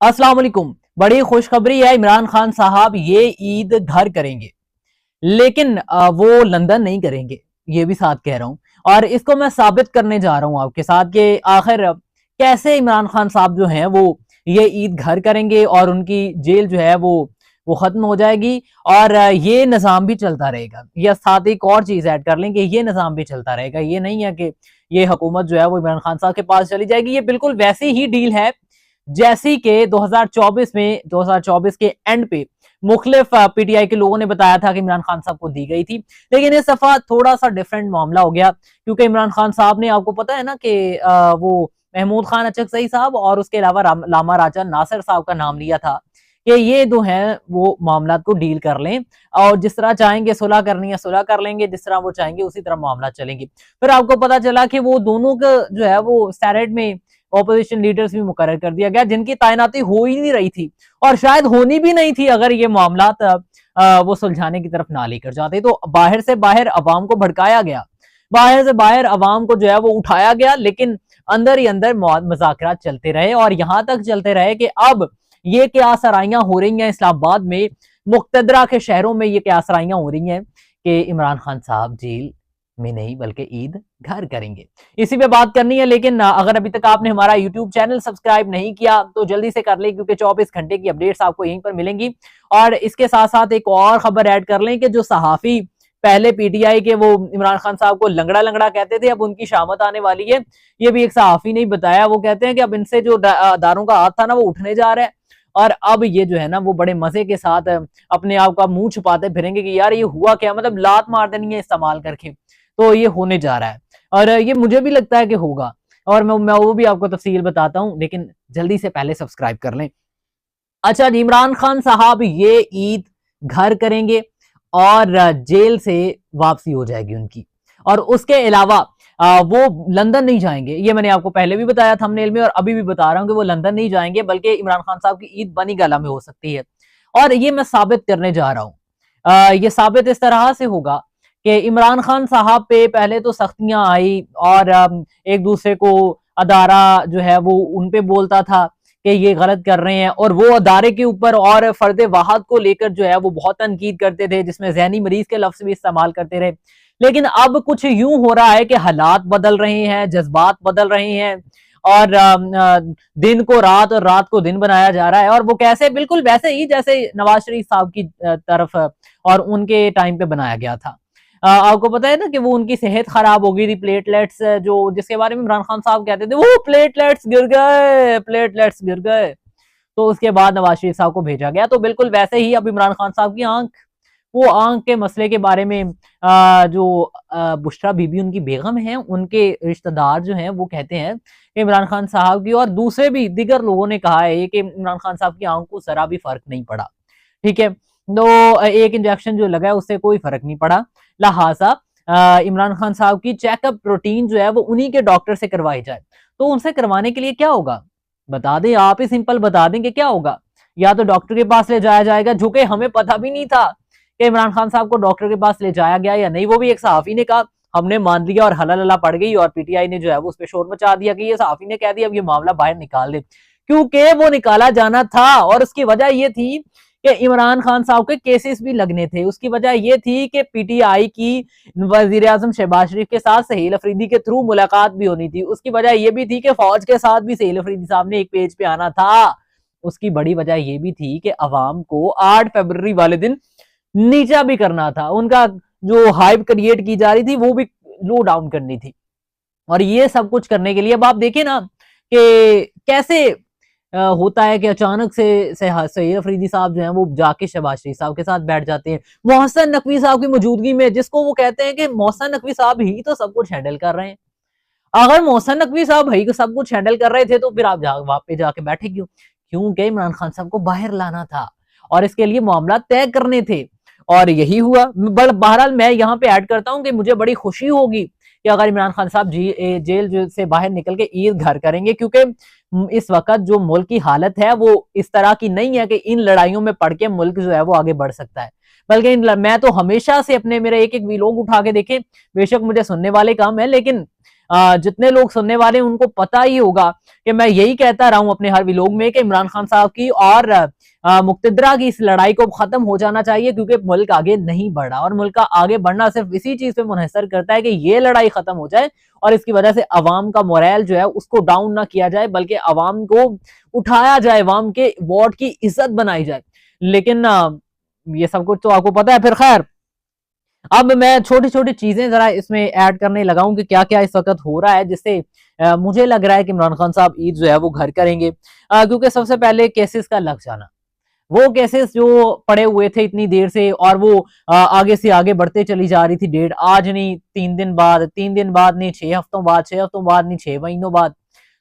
अस्सलाम वालेकुम। बड़ी खुशखबरी है, इमरान खान साहब ये ईद घर करेंगे, लेकिन वो लंदन नहीं करेंगे, ये भी साथ कह रहा हूं। और इसको मैं साबित करने जा रहा हूं आपके साथ कि आखिर कैसे इमरान खान साहब जो हैं वो ये ईद घर करेंगे और उनकी जेल जो है वो खत्म हो जाएगी और ये निज़ाम भी चलता रहेगा। या साथ एक और चीज ऐड कर लें कि ये निज़ाम भी चलता रहेगा, ये नहीं है कि ये हुकूमत जो है वो इमरान खान साहब के पास चली जाएगी। ये बिल्कुल वैसी ही डील है जैसी के 2024 के एंड पे मुखलिफ पीटीआई के लोगों ने बताया था कि इमरान खान साहब को दी गई थी। लेकिन इस दफा थोड़ा सा डिफरेंट मामला हो गया, क्योंकि इमरान खान साहब ने, आपको पता है ना कि वो महमूद खान अचकजई साहब और उसके अलावा लामा राजा नासिर साहब का नाम लिया था कि ये दो हैं वो मामला को डील कर लें और जिस तरह चाहेंगे सुलह करनी है सुलह कर लेंगे, जिस तरह वो चाहेंगे उसी तरह मामला चलेंगे। फिर आपको पता चला कि वो दोनों का जो है वो सेनेट में ऑपोजिशन लीडर्स भी मुकर्रर कर दिया गया, जिनकी तैनाती हो ही नहीं रही थी और शायद होनी भी नहीं थी अगर ये मामला वो सुलझाने की तरफ ना लेकर जाते। तो बाहर से बाहर अवाम को भड़काया गया, बाहर से बाहर अवाम को जो है वो उठाया गया, लेकिन अंदर ही अंदर मुज़ाकरात चलते रहे और यहां तक चलते रहे कि अब ये क्या सराइयां हो रही हैं इस्लामाबाद में, मुक्तदरा के शहरों में ये क्या सराइयां हो रही हैं कि इमरान खान साहब जेल में नहीं बल्कि ईद घर करेंगे। इसी पे बात करनी है, लेकिन अगर अभी तक आपने हमारा यूट्यूब चैनल सब्सक्राइब नहीं किया तो जल्दी से कर लें, क्योंकि 24 घंटे की अपडेट्स आपको यहीं पर मिलेंगी। और इसके साथ साथ एक और खबर ऐड कर लें कि जो सहाफी पहले पीटीआई के वो इमरान खान साहब को लंगड़ा लंगड़ा कहते थे, अब उनकी शामत आने वाली है। ये भी एक सहाफी ने बताया, वो कहते हैं कि अब इनसे जो दारों का हाथ था ना वो उठने जा रहा है और अब ये जो है ना वो बड़े मजे के साथ अपने आप का मुंह छुपाते फिरेंगे कि यार ये हुआ क्या, मतलब लात मार देनी है इस्तेमाल करके। तो ये होने जा रहा है और ये मुझे भी लगता है कि होगा और मैं वो भी आपको तफसील बताता हूं, लेकिन जल्दी से पहले सब्सक्राइब कर लें। अच्छा जी, इमरान खान साहब ये ईद घर करेंगे और जेल से वापसी हो जाएगी उनकी, और उसके अलावा वो लंदन नहीं जाएंगे। ये मैंने आपको पहले भी बताया थंबनेल में और अभी भी बता रहा हूं कि वो लंदन नहीं जाएंगे, बल्कि इमरान खान साहब की ईद बनी गला में हो सकती है। और ये मैं साबित करने जा रहा हूं। ये साबित इस तरह से होगा कि इमरान खान साहब पे पहले तो सख्तियां आई और एक दूसरे को अदारा जो है वो उन पे बोलता था कि ये गलत कर रहे हैं, और वो अदारे के ऊपर और फर्द वाहद को लेकर जो है वो बहुत तनकीद करते थे, जिसमें जहनी मरीज के लफ्ज भी इस्तेमाल करते रहे। लेकिन अब कुछ यूं हो रहा है कि हालात बदल रहे हैं, जज्बात बदल रहे हैं और दिन को रात और रात को दिन बनाया जा रहा है। और वो कैसे, बिल्कुल वैसे ही जैसे नवाज शरीफ साहब की तरफ और उनके टाइम पे बनाया गया था। आपको पता है ना कि वो उनकी सेहत खराब हो गई थी, प्लेटलेट्स जो जिसके बारे में इमरान खान साहब कहते थे वो प्लेटलेट्स गिर गए, प्लेटलेट्स गिर गए। तो उसके बाद नवाज शरीफ साहब को भेजा गया। तो बिल्कुल वैसे ही अब इमरान खान साहब की आंख, वो आंख के मसले के बारे में जो बुशरा बीबी उनकी बेगम है, उनके रिश्तेदार जो हैं वो कहते हैं कि इमरान खान साहब की और दूसरे भी दिगर लोगों ने कहा है कि इमरान खान साहब की आंख को जरा भी फर्क नहीं पड़ा। ठीक है, तो एक इंजेक्शन जो लगा है उससे कोई फर्क नहीं पड़ा। लिहाजा इमरान खान साहब की चेकअप रूटीन जो है वो उन्हीं के डॉक्टर से करवाई जाए। तो उनसे करवाने के लिए क्या होगा बता दें, आप ही सिंपल बता दें कि क्या होगा। या तो डॉक्टर के पास ले जाया जाएगा, जो कि हमें पता भी नहीं था कि इमरान खान साहब को डॉक्टर के पास ले जाया गया या नहीं, वो भी एक सहाफी ने कहा, हमने मान लिया और हला लला पड़ गई और पीटीआई ने जो है वो उस पर शोर मचा दिया कि ये सहाफी ने कह दिया अब ये मामला बाहर निकाल दे, क्योंकि वो निकाला जाना था। और उसकी वजह ये थी कि इमरान खान साहब के केसेस भी लगने थे। उसकी वजह ये थी कि पीटीआई की वजीर आजम शहबाज शरीफ के साथ सहील अफरीदी के थ्रू मुलाकात भी होनी थी। उसकी वजह ये भी थी कि फौज के साथ भी सहील अफरीदी साहब ने एक पेज पे आना था। उसकी बड़ी वजह ये भी थी कि अवाम को 8 फरवरी वाले दिन नीचा भी करना था, उनका जो हाइप क्रिएट की जा रही थी वो भी लो डाउन करनी थी। और ये सब कुछ करने के लिए अब आप देखें ना कि कैसे होता है कि अचानक से सईद अफरीदी साहब जो हैं वो जाके शहबाज शरीफ साहब के साथ बैठ जाते हैं मोहसन नकवी साहब की मौजूदगी में, जिसको वो कहते हैं कि मोहसन नकवी साहब ही तो सब कुछ हैंडल कर रहे हैं। अगर मोहसन नकवी साहब भाई सब कुछ हैंडल कर रहे थे तो फिर आप वहां पे जाके बैठे क्यों? क्योंकि इमरान खान साहब को बाहर लाना था और इसके लिए मामला तय करने थे, और यही हुआ। बहरहाल मैं यहाँ पे ऐड करता हूँ कि मुझे बड़ी खुशी होगी कि अगर इमरान खान साहब जेल से बाहर निकल के ईद घर करेंगे, क्योंकि इस वक्त जो मुल्क की हालत है वो इस तरह की नहीं है कि इन लड़ाइयों में पड़ के मुल्क जो है वो आगे बढ़ सकता है। बल्कि मैं तो हमेशा से अपने मेरे एक एक वीलॉग उठा के देखे, बेशक मुझे सुनने वाले कम है, लेकिन जितने लोग सुनने वाले हैं उनको पता ही होगा कि मैं यही कहता रहा हूं अपने हर व्लॉग में कि इमरान खान साहब की और मुक्तदरा की इस लड़ाई को खत्म हो जाना चाहिए, क्योंकि मुल्क आगे नहीं बढ़ रहा और मुल्क का आगे बढ़ना सिर्फ इसी चीज पे मुनहसर करता है कि ये लड़ाई खत्म हो जाए और इसकी वजह से अवाम का मोरल जो है उसको डाउन ना किया जाए, बल्कि अवाम को उठाया जाए, अवाम के वोट की इज्जत बनाई जाए। लेकिन ये सब कुछ तो आपको पता है। फिर खैर, अब मैं छोटी छोटी चीजें जरा इसमें ऐड करने लगा हूं कि क्या क्या इस वक्त हो रहा है, जिससे मुझे लग रहा है कि इमरान खान साहब ईद जो है वो घर करेंगे। क्योंकि सबसे पहले केसेस का लग जाना, वो केसेस जो पड़े हुए थे इतनी देर से और वो आगे से आगे बढ़ते चली जा रही थी डेट, आज नहीं 3 दिन बाद, 3 दिन बाद नहीं 6 हफ्तों बाद, 6 हफ्तों बाद नहीं 6 महीनों बाद,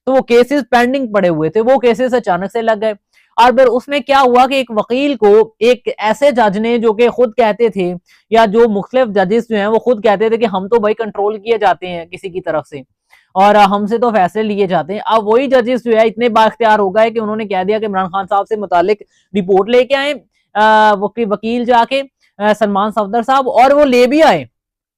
तो वो केसेस पेंडिंग पड़े हुए थे, वो केसेस अचानक से लग गए। और फिर उसमें क्या हुआ कि एक वकील को एक ऐसे जज ने, जो कि खुद कहते थे, या जो मुख्तलिफ जजेस जो हैं वो खुद कहते थे कि हम तो भाई कंट्रोल किए जाते हैं किसी की तरफ से और हमसे तो फैसले लिए जाते हैं, अब वही जजेस जो है इतने बाख्तियार हो गए कि उन्होंने कह दिया कि इमरान खान साहब से मुतालिक रिपोर्ट लेके आए वकील जाके सलमान सफदर साहब, और वो ले भी आए,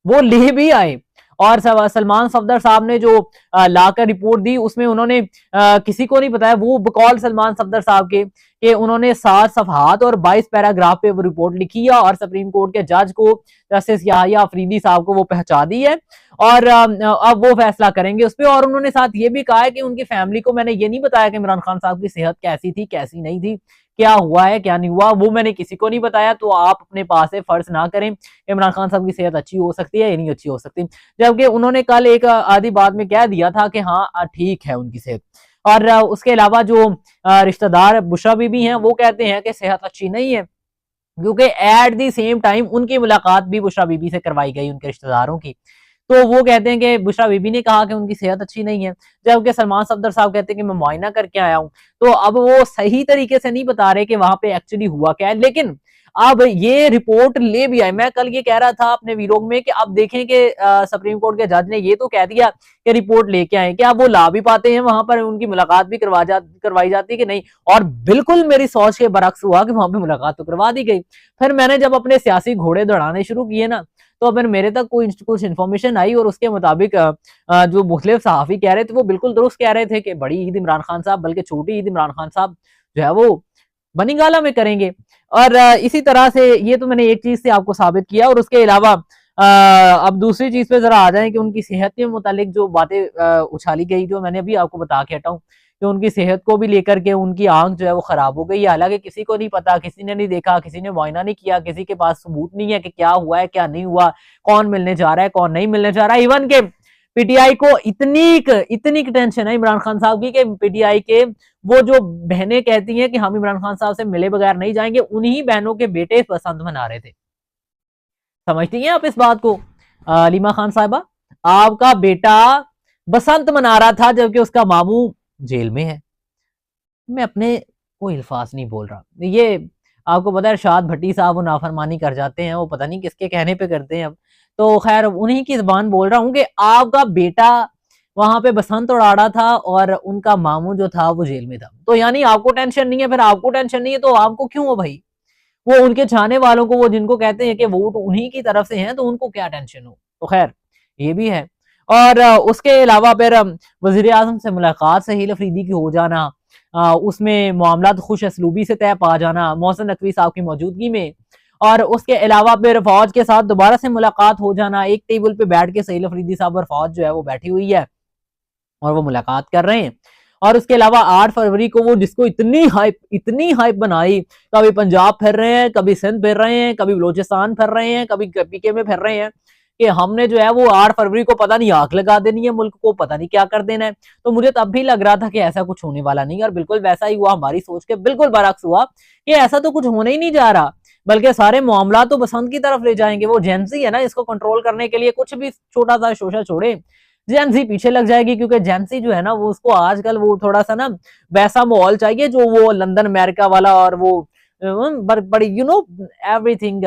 वो ले भी आए। और सलमान सफदर साहब ने जो लाकर रिपोर्ट दी उसमें उन्होंने किसी को नहीं बताया, वो बकौल सलमान सफदर साहब के कि उन्होंने 7 सफहात और 22 पैराग्राफ पे वो रिपोर्ट लिखी है और सुप्रीम कोर्ट के जज को, जस्टिस याहिया अफरीदी साहब को वो पहुंचा दी है और अब वो फैसला करेंगे उस पर। और उन्होंने साथ ये भी कहा है कि उनकी फैमिली को मैंने ये नहीं बताया कि इमरान खान साहब की सेहत कैसी थी कैसी नहीं थी, क्या हुआ है क्या नहीं हुआ, वो मैंने किसी को नहीं बताया, तो आप अपने पास से फर्ज ना करें। इमरान खान साहब की सेहत अच्छी हो सकती है या नहीं अच्छी हो सकती, जबकि उन्होंने कल एक आधी बात में कह दिया था कि हाँ ठीक है उनकी सेहत। और उसके अलावा जो रिश्तेदार बुशरा बीबी हैं वो कहते हैं कि सेहत अच्छी नहीं है, क्योंकि एट दी सेम टाइम उनकी मुलाकात भी बुशरा बीबी से करवाई गई उनके रिश्तेदारों की, तो वो कहते हैं कि बुशरा बीबी ने कहा कि उनकी सेहत अच्छी नहीं है, जबकि सलमान सफदर साहब कहते हैं कि मैं मुआयना करके आया हूं। तो अब वो सही तरीके से नहीं बता रहे कि वहां पे एक्चुअली हुआ क्या है, लेकिन अब ये रिपोर्ट ले भी आए। मैं कल ये कह रहा था अपने वीलॉग में कि अब देखें कि सुप्रीम कोर्ट के जज ने ये तो कह दिया कि रिपोर्ट लेके आए, क्या वो ला भी पाते हैं वहां पर, उनकी मुलाकात भी करवाई जाती है कि नहीं। और बिल्कुल मेरी सोच के बरक्स हुआ कि वहां पे मुलाकात तो करवा दी गई। फिर मैंने जब अपने सियासी घोड़े दौड़ाने शुरू किए ना, तो फिर मेरे तक कोई कुछ इन्फॉर्मेशन आई और उसके मुताबिक जो मुख्तलिफ सहाफी कह रहे थे वो बिल्कुल दुरुस्त कह रहे थे कि बड़ी ईद इमरान खान साहब, बल्कि छोटी ईद इमरान खान साहब जो है वो बनिंगाला में करेंगे। और इसी तरह से ये तो मैंने एक चीज से आपको साबित किया। और उसके अलावा अब दूसरी चीज पे जरा आ जाए कि उनकी सेहत के मुतालिक जो बातें उछाली गई, जो मैंने अभी आपको बता के हटा हूं कि उनकी सेहत को भी लेकर के उनकी आंख जो है वो खराब हो गई है। हालांकि किसी को नहीं पता, किसी ने नहीं देखा, किसी ने मुआयना नहीं किया, किसी के पास सबूत नहीं है कि क्या हुआ है क्या नहीं हुआ, कौन मिलने जा रहा है कौन नहीं मिलने जा रहा है। इवन के पीटीआई को इतनी टेंशन है इमरान खान साहब की कि पीटीआई के वो जो बहनें कहती हैं कि हम इमरान खान साहब से मिले बगैर नहीं जाएंगे, उन्हीं बहनों के बेटे पसंद मना रहे थे। समझती हैं आप इस बात को लीमा खान साहिबा? आपका बेटा बसंत मना रहा था जबकि उसका मामू जेल में है। मैं अपने कोई अल्फाज नहीं बोल रहा, ये आपको पता है इरशाद भट्टी साहब वो नाफरमानी कर जाते हैं, वो पता नहीं किसके कहने पे करते हैं। अब तो खैर उन्हीं की जबान बोल रहा हूं कि आपका बेटा वहां पे बसंत उड़ा रहा था और उनका मामू जो था वो जेल में था। तो यानी आपको टेंशन नहीं है, फिर आपको टेंशन नहीं है तो आपको क्यों हो भाई? वो उनके चाहने वालों को, वो जिनको कहते हैं कि वोट उन्हीं की तरफ से हैं, तो उनको क्या टेंशन हो। तो खैर ये भी है। और उसके अलावा फिर वजीर आजम से मुलाकात सहील अफरीदी की हो जाना, उसमें मामला खुश असलूबी से तय पा जाना मोहसिन नकवी साहब की मौजूदगी में, और उसके अलावा फिर फौज के साथ दोबारा से मुलाकात हो जाना, एक टेबल पे बैठ के सहील अफरीदी साहब और फौज जो है वो बैठी हुई है और वो मुलाकात कर रहे हैं। और उसके अलावा 8 फरवरी को वो जिसको इतनी हाइप बनाई, कभी पंजाब फिर रहे हैं, कभी सिंध फिर रहे हैं, कभी बलोचिस्तान फिर रहे हैं, कभी पीके में फिर रहे हैं कि हमने जो है वो 8 फरवरी को पता नहीं आग लगा देनी है, मुल्क को पता नहीं क्या कर देना है। तो मुझे तब भी लग रहा था कि ऐसा कुछ होने वाला नहीं, और बिल्कुल वैसा ही हुआ। हमारी सोच के बिल्कुल बरक्स हुआ कि ऐसा तो कुछ होने ही नहीं जा रहा, बल्कि सारे मामला तो बसंत की तरफ ले जाएंगे। वो जेंसी है ना, इसको कंट्रोल करने के लिए कुछ भी छोटा सा शोशा छोड़े जेंसी पीछे लग जाएगी, क्योंकि जेंसी जो है ना वो उसको आजकल वो थोड़ा सा ना वैसा माहौल चाहिए जो वो लंदन अमेरिका वाला, और वो बड़ी एवरीथिंग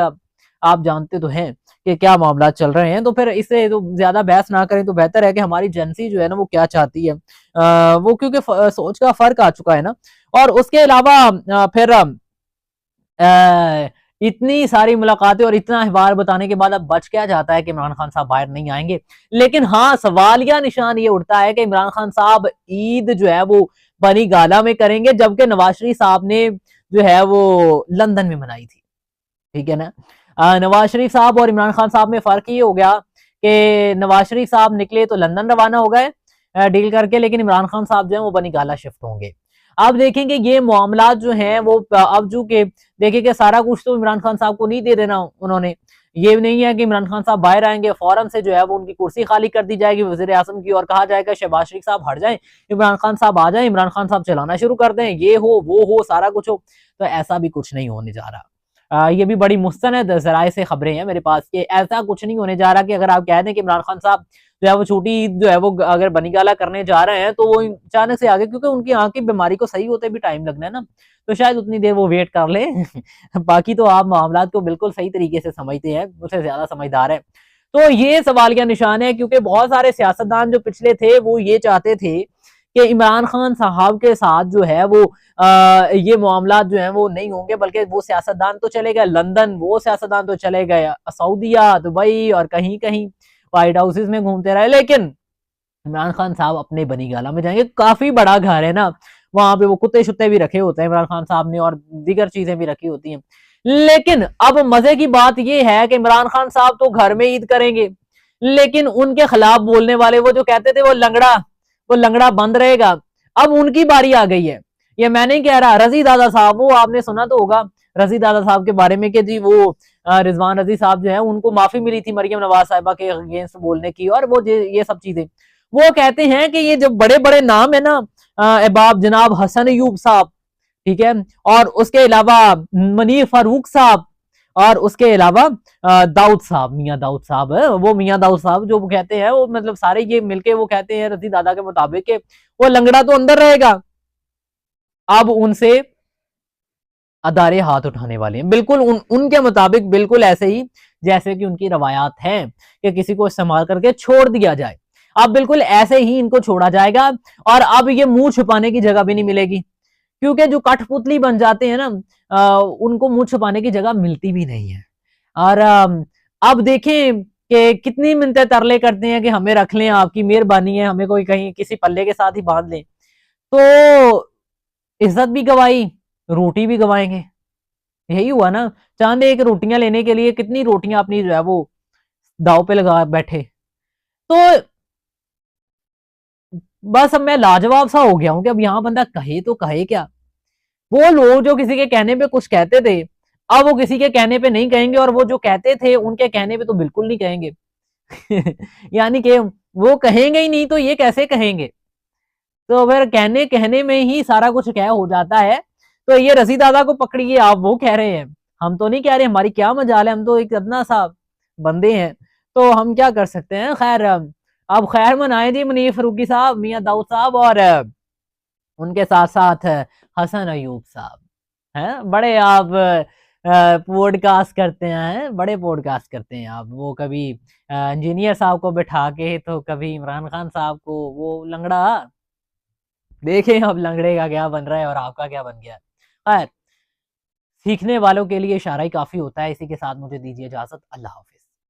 आप जानते तो हैं कि क्या मामला चल रहे हैं। तो फिर इससे तो ज्यादा बहस ना करें तो बेहतर है कि हमारी जेंसी जो है ना वो क्या चाहती है, वो क्योंकि सोच का फर्क आ चुका है ना। और उसके अलावा फिर इतनी सारी मुलाकातें और इतना अखबार बताने के बाद अब बच क्या जाता है कि इमरान खान साहब बाहर नहीं आएंगे। लेकिन हाँ, सवालिया निशान ये उठता है कि इमरान खान साहब ईद जो है वो बनी गाला में करेंगे, जबकि नवाज शरीफ साहब ने जो है वो लंदन में मनाई थी। ठीक है ना। नवाज शरीफ साहब और इमरान खान साहब में फर्क ये हो गया कि नवाज शरीफ साहब निकले तो लंदन रवाना हो गए डील करके, लेकिन इमरान खान साहब जो है वो बनी गाला शिफ्ट होंगे। अब देखेंगे ये मामला जो है वो अब जो के देखेंगे सारा कुछ तो इमरान खान साहब को नहीं दे देना उन्होंने। ये नहीं है कि इमरान खान साहब बाहर आएंगे फौरन से जो है वो उनकी कुर्सी खाली कर दी जाएगी वजीर आजम की और कहा जाएगा शहबाज शरीफ साहब हट जाएं, इमरान खान साहब आ जाएं, इमरान खान साहब चलाना शुरू कर दें, ये हो वो हो सारा कुछ हो। तो ऐसा भी कुछ नहीं होने जा रहा। ये भी बड़ी मुस्तनद जराए से खबरें हैं मेरे पास कि ऐसा कुछ नहीं होने जा रहा कि अगर आप कह दें कि इमरान खान साहब जो है वो छोटी जो है वो अगर बनी गाला करने जा रहे हैं तो वो अचानक से आगे, क्योंकि उनकी आंख की बीमारी को सही होते भी टाइम लगना है ना, तो शायद उतनी देर वो वेट कर ले बाकी तो आप मामला को बिल्कुल सही तरीके से समझते हैं, मुझसे ज्यादा समझदार है। तो ये सवालिया निशान है क्योंकि बहुत सारे सियासतदान जो पिछले थे वो ये चाहते थे कि इमरान खान साहब के साथ जो है वो ये मामला जो है वो नहीं होंगे, बल्कि वो सियासतदान तो चले गए लंदन, वो सियासतदान तो चले गए सऊदीया, दुबई और कहीं कहीं व्हाइट हाउसेस में घूमते रहे, लेकिन इमरान खान साहब अपने बनी गाला में जाएंगे। काफी बड़ा घर है ना, वहां पे वो कुत्ते शुत्ते भी रखे होते हैं इमरान खान साहब ने और दीगर चीजें भी रखी होती हैं। लेकिन अब मजे की बात यह है कि इमरान खान साहब तो घर में ईद करेंगे, लेकिन उनके खिलाफ बोलने वाले वो जो कहते थे वो लंगड़ा बंद रहेगा, अब उनकी बारी आ गई है। ये मैं नहीं कह रहा, रजी दादा साहब, वो आपने सुना तो होगा रजी दादा साहब के बारे में कि जी वो रिजवान रजी साहब जो है उनको माफी मिली थी मरियम नवाज साहिबा के अगेंस्ट बोलने की और वो ये सब चीजें। वो कहते हैं कि ये जो बड़े बड़े नाम है ना अहबाब जनाब हसन अयूब साहब, ठीक है, और उसके अलावा मनीर फारूक साहब और उसके अलावा दाऊद साहब, मियाँ दाऊद साहब है वो, मियाँ दाऊद साहब जो वो कहते हैं वो मतलब सारे ये मिलके वो कहते हैं रजी दादा के मुताबिक कि वो लंगड़ा तो अंदर रहेगा। अब उनसे अदारे हाथ उठाने वाले हैं, बिल्कुल उनके मुताबिक बिल्कुल ऐसे ही जैसे कि उनकी रवायात है कि किसी को इस्तेमाल करके छोड़ दिया जाए। अब बिल्कुल ऐसे ही इनको छोड़ा जाएगा और अब ये मुंह छुपाने की जगह भी नहीं मिलेगी, क्योंकि जो कठपुतली बन जाते हैं ना उनको मुंह छुपाने की जगह मिलती भी नहीं है। और अब देखें कि कितनी मिन्नतें तरले करते हैं कि हमें रख लें, आपकी मेहरबानी है, हमें कोई कहीं किसी पल्ले के साथ ही बांध लें। तो इज्जत भी गवाई, रोटी भी गवाएंगे, यही हुआ ना। चांद एक रोटियां लेने के लिए कितनी रोटियां अपनी जो है वो दाव पे लगा बैठे। तो बस अब मैं लाजवाब सा हो गया हूं कि अब यहां बंदा कहे तो कहे क्या। वो लोग जो किसी के कहने पे कुछ कहते थे अब वो किसी के कहने पे नहीं कहेंगे, और वो जो कहते थे उनके कहने पे तो बिल्कुल नहीं कहेंगे यानी कि वो कहेंगे ही नहीं तो ये कैसे कहेंगे। तो अगर कहने कहने में ही सारा कुछ क्या हो जाता है, तो ये रसी दादा को पकड़िए, आप वो कह रहे हैं, हम तो नहीं कह रहे, हमारी क्या मजाल है, हम तो एक अदना सा बंदे हैं, तो हम क्या कर सकते हैं। खैर अब खैर मनाए जी मुनीर फरूकी साहब, मियाँ दाऊद साहब और उनके साथ साथ हसन अयूब साहब हैं। बड़े आप पॉडकास्ट करते हैं, बड़े पॉडकास्ट करते हैं आप। वो कभी इंजीनियर साहब को बैठा के तो कभी इमरान खान साहब को, वो लंगड़ा देखें अब लंगड़े का क्या बन रहा है और आपका क्या बन गया। खैर सीखने वालों के लिए इशारा ही काफी होता है। इसी के साथ मुझे दीजिए इजाजत, अल्लाह हाफिज।